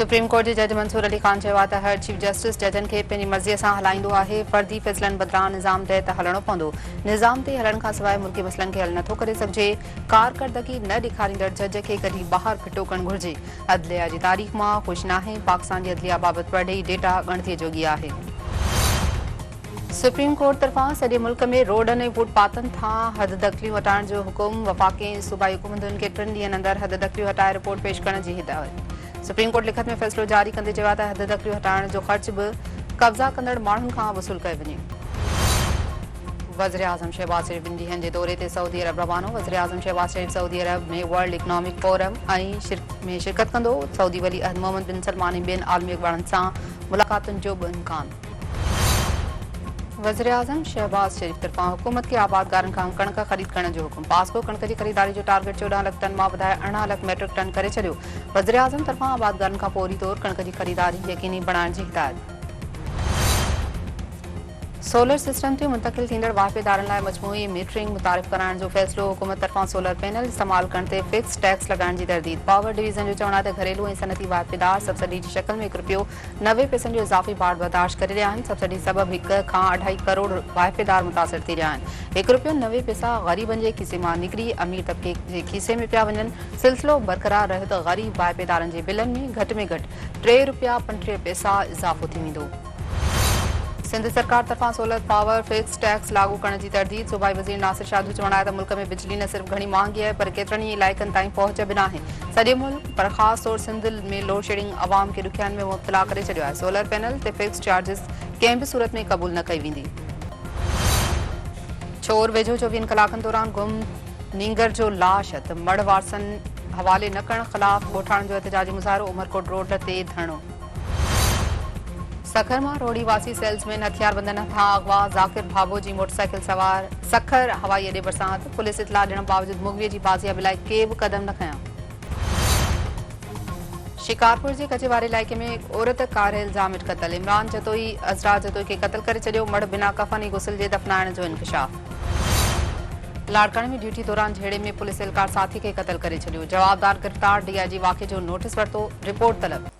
Supreme court के जज मंसूर अली खान चयो आहे त हर चीफ जस्टिस जजन खे पंहिंजी मर्ज़ीअ सां हलाईंदो आहे। फर्दी फ़ैसिलनि बदिरां निज़ाम तहत हलणो पवंदो। निज़ाम ते हलण खां सवाइ मुल्की मसइलनि खे हल नथो करे सघिजे। कारकर्दगी न ॾेखारींदड़ जज खे कॾहिं ॿाहिरि फिटो करणु घुरिजे। अदलिया जी तारीख़ मां ख़ुशि नाहे। पाकिस्तान जी अदलिया बाबति पढ़ी डेटा ॻणतीअ जोगी आहे। सुप्रीम कोर्ट तरफ़ां सॼे मुल्क में रोडनि ऐं फुटपाथनि तां हद दख़लियूं हटाइण जो हुकुम। वफ़ाक़ी ऐं सूबाई हुकूमतुनि खे 3 ॾींहनि अंदरि हद दख़लियूं हटाए रिपोर्ट पेश करण जी हिदायत। सुप्रीम कोर्ट लिखत में फ़ैसिलो जारी कंदे चयो आहे त हद दख़लियूं हटाइण जो ख़र्च बि कब्ज़ा कंदड़ माण्हुनि खां वसूल कयो वञे। वज़ीर आज़म शहबाज शरीफ़ 2 ॾींहनि जे दौरे ते सऊदी अरब रवानो। वज़ीर आज़म शहबाज शरीफ़ सऊदी अरब में वर्ल्ड इकनॉमिक फोरम में शिरकत कंदो। सऊदी वली अहद मोहम्मद बिन सलमान ऐं ॿियनि आलमी अख़बारनि सां मुलाक़ातुनि जो बि इम्कान। वज़ीर आज़म शहबाज शरीफ़ तरफ़ां हुकूमत खे आबादगारनि खां कणक ख़रीद करण जो हुकुम। पासको कणक जी ख़रीदारी जो टारगेट 14 लाख टन मां वधाए 18 लाख मैट्रिक टन करे छॾियो। वज़ीर आज़म तरफ़ां आबादगारनि खां फौरी तौर कणक जी ख़रीदारी यकीनी बणाइण जी हिदायत। सोलर सिस्टम ते मुंतकिल थींदड़ वाहिपेदारनि लाइ मजमूई मीटरिंग मुतारिफ़ कराइण जो फ़ैसिलो। हुकूमत तरफ़ां सोलर पैनल इस्तेमाल करण ते फिक्स टैक्स लॻाइण जी तरदीद। पावर डिवीज़न जो चवणु आहे त घरेलू ऐं सनती वाहिपेदार सब्सिडी जी शक्ल में ₹1.90 जो इज़ाफ़ी बाड़ बर्दाश्त करे रहिया आहिनि। सब्सिडी सबबि 1 खां 2.5 करोड़ वाहिपेदार मुतासिर थी रहिया आहिनि। ₹1.90 ग़रीबनि जे खीसे मां निकिरी अमीर तबिके जे खीसे में पिया वञनि। सिलसिलो बरक़रार रहे त ग़रीब वाहिपेदारनि जे बिलनि में घटि में घटि ₹3.35 इज़ाफ़ो थी वेंदो। सिंध सरकार तरफ़ां सोलर पावर फिक्स टैक्स लागू करण जी तरदीद। सूबाई वज़ीर नासिर शाह जो चवणु आहे त मुल्क में बिजली न सिर्फ़ घणी महांगी आहे पर केतिरनि ई इलाइक़नि ताईं पहुच बि नाहे। सॼे मुल्क पर ख़ासि तौर सिंध में लोड शेडिंग अवाम खे ॾुखियाईनि में मुब्तला करे छॾियो आहे। सोलर पैनल ते फिक्स चार्जिस कंहिं बि सूरत में क़बूल न कई वेंदी। छोर वेझो 24 कलाकनि दौरान गुम नींगर जो लाश त मड़ वारसनि हवाले न करण ख़िलाफ़ ॻोठाणनि जो एहतजाजी मुज़ाहिरो। उमरकोट रोड ते धरणो। सखर मां रोड़ी वासी सेल्समैन हथियारबंदनि हथां अगवा। ज़ाकिर भाभो जी मोटरसाइकिल सवार सखर हवाई अॾे बरसात। पुलिस इतला ॾियण बावजूदि मुगवीअ जी बाज़ियाबी लाइ के बि क़दम न खयां। शिकारपुर जे कचेवारे इलाइक़े में हिकु औरत कार इल्ज़ामित क़तल। इमरान जतोई अज़रा जतोई खे क़तल करे छॾियो। मड़ बिना कफ़न ऐं गुसल जे दफ़नाइण जो इंकशाफ। लाड़काणे में ड्यूटी दौरान झेड़े में पुलिस एहलकार साथी खे क़तल करे छॾियो। जवाबदार गिरफ़्तार। DIG वाक़े जो नोटिस वरितो। रिपोर्ट तलब।